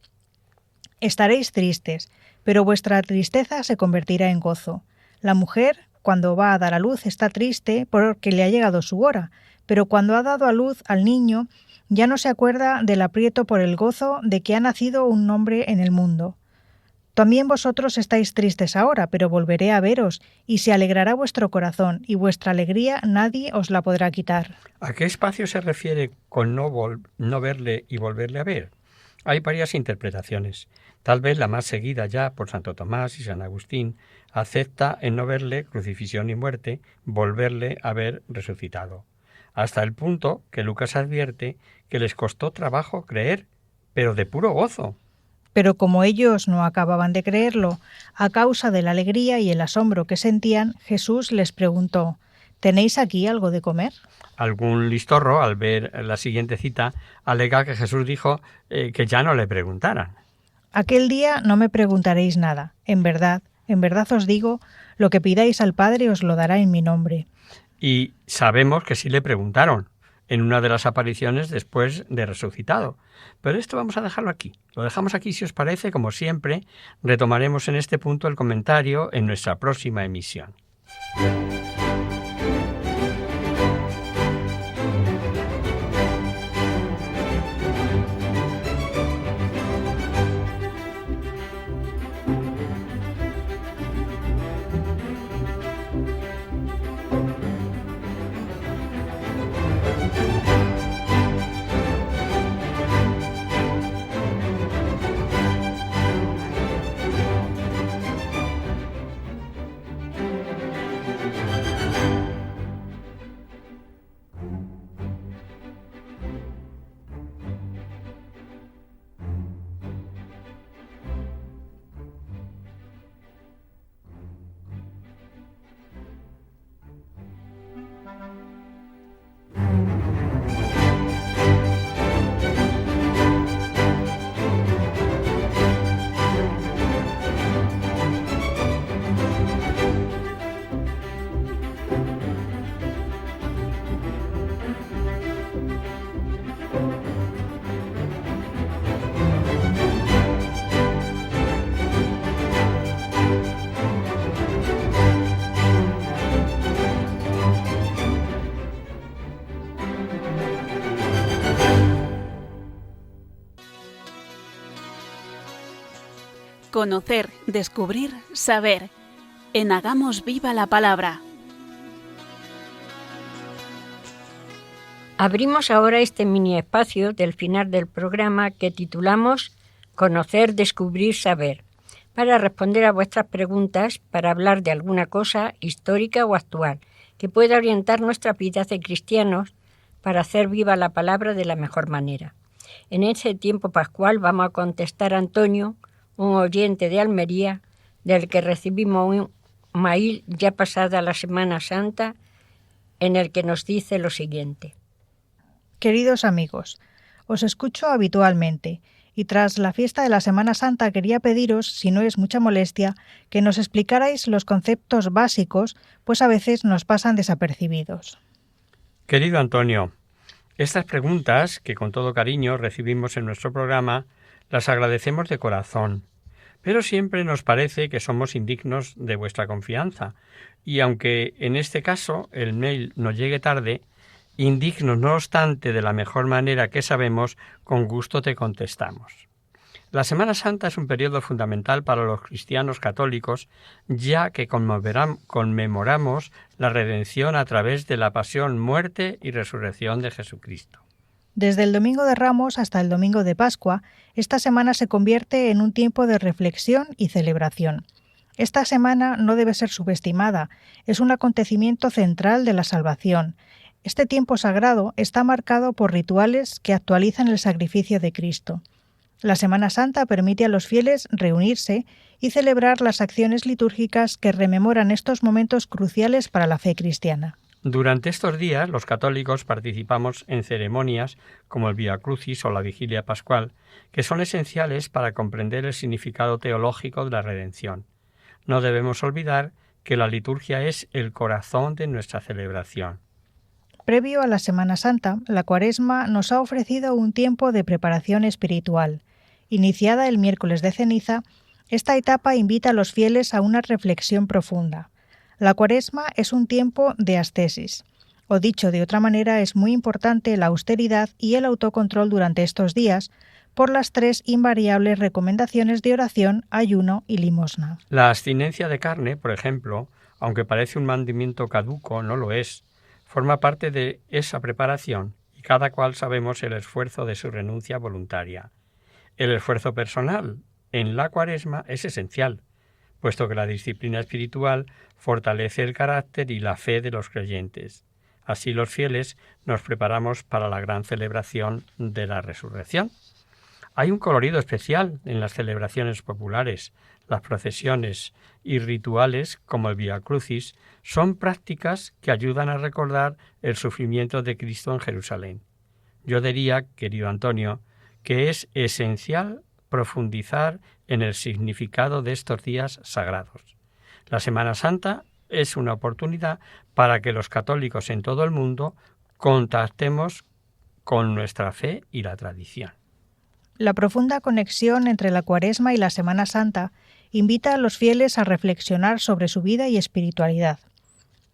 Speaker 6: Estaréis tristes, pero vuestra tristeza se convertirá en gozo. La mujer, cuando va a dar a luz, está triste porque le ha llegado su hora, pero cuando ha dado a luz al niño, ya no se acuerda del aprieto por el gozo de que ha nacido un hombre en el mundo. También vosotros estáis tristes ahora, pero volveré a veros, y se alegrará vuestro corazón, y vuestra alegría nadie os la podrá quitar.
Speaker 5: ¿A qué espacio se refiere con no verle y volverle a ver? Hay varias interpretaciones. Tal vez la más seguida ya por Santo Tomás y San Agustín acepta en no verle crucifixión y muerte, volverle a ver resucitado, hasta el punto que Lucas advierte que les costó trabajo creer, pero de puro gozo.
Speaker 6: Pero como ellos no acababan de creerlo, a causa de la alegría y el asombro que sentían, Jesús les preguntó: ¿tenéis aquí algo de comer?
Speaker 5: Algún listorro, al ver la siguiente cita, alega que Jesús dijo que ya no le preguntaran.
Speaker 6: Aquel día no me preguntaréis nada. En verdad os digo, lo que pidáis al Padre os lo dará en mi nombre.
Speaker 5: Y sabemos que sí le preguntaron en una de las apariciones después de resucitado. Pero esto vamos a dejarlo aquí. Lo dejamos aquí, si os parece. Como siempre, retomaremos en este punto el comentario en nuestra próxima emisión.
Speaker 1: Conocer, descubrir, saber. En Hagamos Viva la Palabra.
Speaker 4: Abrimos ahora este mini espacio del final del programa que titulamos Conocer, descubrir, saber, para responder a vuestras preguntas, para hablar de alguna cosa histórica o actual que pueda orientar nuestra vida de cristianos para hacer viva la palabra de la mejor manera. En ese tiempo pascual vamos a contestar a Antonio, un oyente de Almería, del que recibimos un mail ya pasada la Semana Santa, en el que nos dice lo siguiente.
Speaker 6: Queridos amigos, os escucho habitualmente y tras la fiesta de la Semana Santa quería pediros, si no es mucha molestia, que nos explicarais los conceptos básicos, pues a veces nos pasan desapercibidos.
Speaker 5: Querido Antonio, estas preguntas, que con todo cariño recibimos en nuestro programa, las agradecemos de corazón, pero siempre nos parece que somos indignos de vuestra confianza, y aunque en este caso el mail nos llegue tarde, indignos no obstante de la mejor manera que sabemos, con gusto te contestamos. La Semana Santa es un periodo fundamental para los cristianos católicos, ya que conmemoramos la redención a través de la pasión, muerte y resurrección de Jesucristo.
Speaker 6: Desde el Domingo de Ramos hasta el Domingo de Pascua, esta semana se convierte en un tiempo de reflexión y celebración. Esta semana no debe ser subestimada, es un acontecimiento central de la salvación. Este tiempo sagrado está marcado por rituales que actualizan el sacrificio de Cristo. La Semana Santa permite a los fieles reunirse y celebrar las acciones litúrgicas que rememoran estos momentos cruciales para la fe cristiana.
Speaker 5: Durante estos días, los católicos participamos en ceremonias como el Vía Crucis o la Vigilia Pascual, que son esenciales para comprender el significado teológico de la redención. No debemos olvidar que la liturgia es el corazón de nuestra celebración.
Speaker 6: Previo a la Semana Santa, la Cuaresma nos ha ofrecido un tiempo de preparación espiritual. Iniciada el miércoles de ceniza, esta etapa invita a los fieles a una reflexión profunda. La Cuaresma es un tiempo de ascesis, o dicho de otra manera, es muy importante la austeridad y el autocontrol durante estos días, por las 3 invariables recomendaciones de oración, ayuno y limosna.
Speaker 5: La abstinencia de carne, por ejemplo, aunque parece un mandamiento caduco, no lo es. Forma parte de esa preparación y cada cual sabemos el esfuerzo de su renuncia voluntaria. El esfuerzo personal en la Cuaresma es esencial, puesto que la disciplina espiritual fortalece el carácter y la fe de los creyentes. Así los fieles nos preparamos para la gran celebración de la resurrección. Hay un colorido especial en las celebraciones populares. Las procesiones y rituales, como el Vía Crucis, son prácticas que ayudan a recordar el sufrimiento de Cristo en Jerusalén. Yo diría, querido Antonio, que es esencial profundizar en el significado de estos días sagrados. La Semana Santa es una oportunidad para que los católicos en todo el mundo contactemos con nuestra fe y la tradición.
Speaker 6: La profunda conexión entre la Cuaresma y la Semana Santa invita a los fieles a reflexionar sobre su vida y espiritualidad.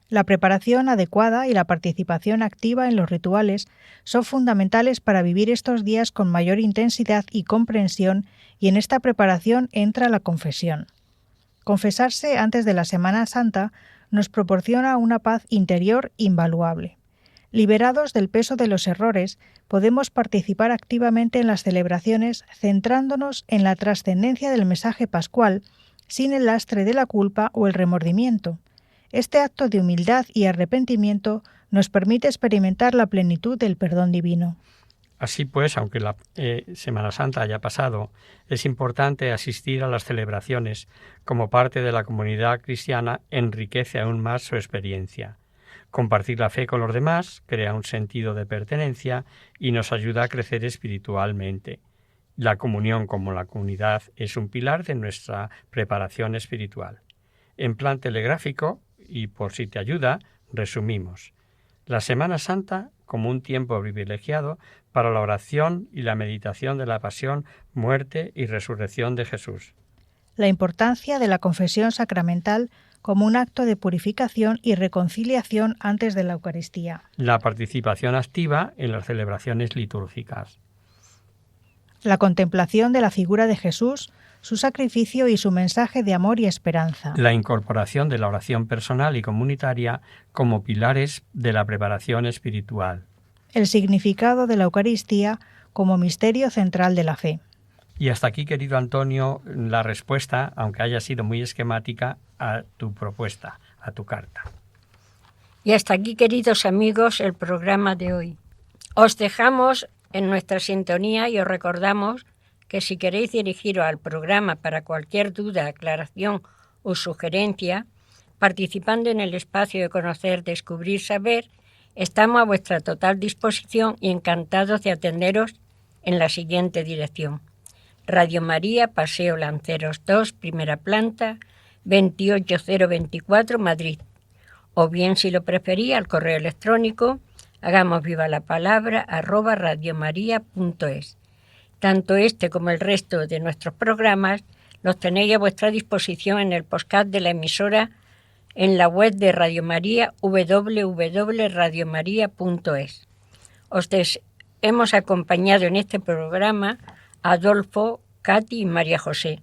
Speaker 6: La preparación adecuada y la participación activa en los rituales son fundamentales para vivir estos días con mayor intensidad y comprensión, y en esta preparación entra la confesión. Confesarse antes de la Semana Santa nos proporciona una paz interior invaluable. Liberados del peso de los errores, podemos participar activamente en las celebraciones centrándonos en la trascendencia del mensaje pascual, sin el lastre de la culpa o el remordimiento. Este acto de humildad y arrepentimiento nos permite experimentar la plenitud del perdón divino.
Speaker 5: Así pues, aunque la Semana Santa haya pasado, es importante asistir a las celebraciones. Como parte de la comunidad cristiana enriquece aún más su experiencia. Compartir la fe con los demás crea un sentido de pertenencia y nos ayuda a crecer espiritualmente. La comunión como la comunidad es un pilar de nuestra preparación espiritual. En plan telegráfico, y por si te ayuda, resumimos. La Semana Santa como un tiempo privilegiado para la oración y la meditación de la pasión, muerte y resurrección de Jesús.
Speaker 6: La importancia de la confesión sacramental como un acto de purificación y reconciliación antes de la Eucaristía.
Speaker 5: La participación activa en las celebraciones litúrgicas.
Speaker 6: La contemplación de la figura de Jesús, su sacrificio y su mensaje de amor y esperanza.
Speaker 5: La incorporación de la oración personal y comunitaria como pilares de la preparación espiritual.
Speaker 6: El significado de la Eucaristía como misterio central de la fe.
Speaker 5: Y hasta aquí, querido Antonio, la respuesta, aunque haya sido muy esquemática, a tu propuesta, a tu carta.
Speaker 4: Y hasta aquí, queridos amigos, el programa de hoy. Os dejamos en nuestra sintonía y os recordamos que si queréis dirigiros al programa para cualquier duda, aclaración o sugerencia, participando en el espacio de Conocer, Descubrir, Saber, estamos a vuestra total disposición y encantados de atenderos en la siguiente dirección. Radio María, Paseo Lanceros 2, primera planta, 28024, Madrid. O bien, si lo preferís, al correo electrónico hagamosvivalapalabra@radiomaria.es. Tanto este como el resto de nuestros programas los tenéis a vuestra disposición en el podcast de la emisora en la web de Radio María, www.radiomaria.es. Hemos acompañado en este programa a Adolfo, Katy y María José.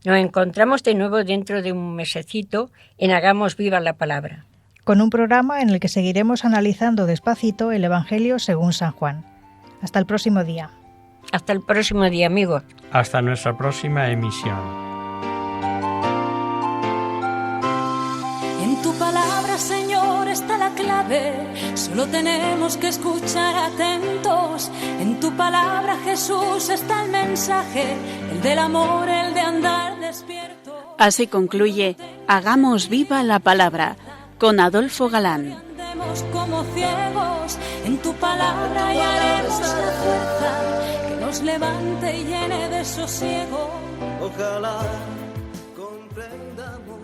Speaker 4: Nos encontramos de nuevo dentro de un mesecito en Hagamos Viva la Palabra,
Speaker 6: con un programa en el que seguiremos analizando despacito el Evangelio según San Juan. Hasta el próximo día.
Speaker 4: Hasta el próximo día, amigos.
Speaker 5: Hasta nuestra próxima emisión.
Speaker 2: En tu palabra, Señor, está la clave. Solo tenemos que escuchar atentos. En tu palabra, Jesús, está el mensaje, el del amor, el de andar despierto.
Speaker 1: Así concluye Hagamos Viva la Palabra, con Adolfo Galán.
Speaker 2: Andemos como ciegos, en tu palabra hallaremos la fuerza que nos levante y llene de sosiego.
Speaker 3: Ojalá comprendamos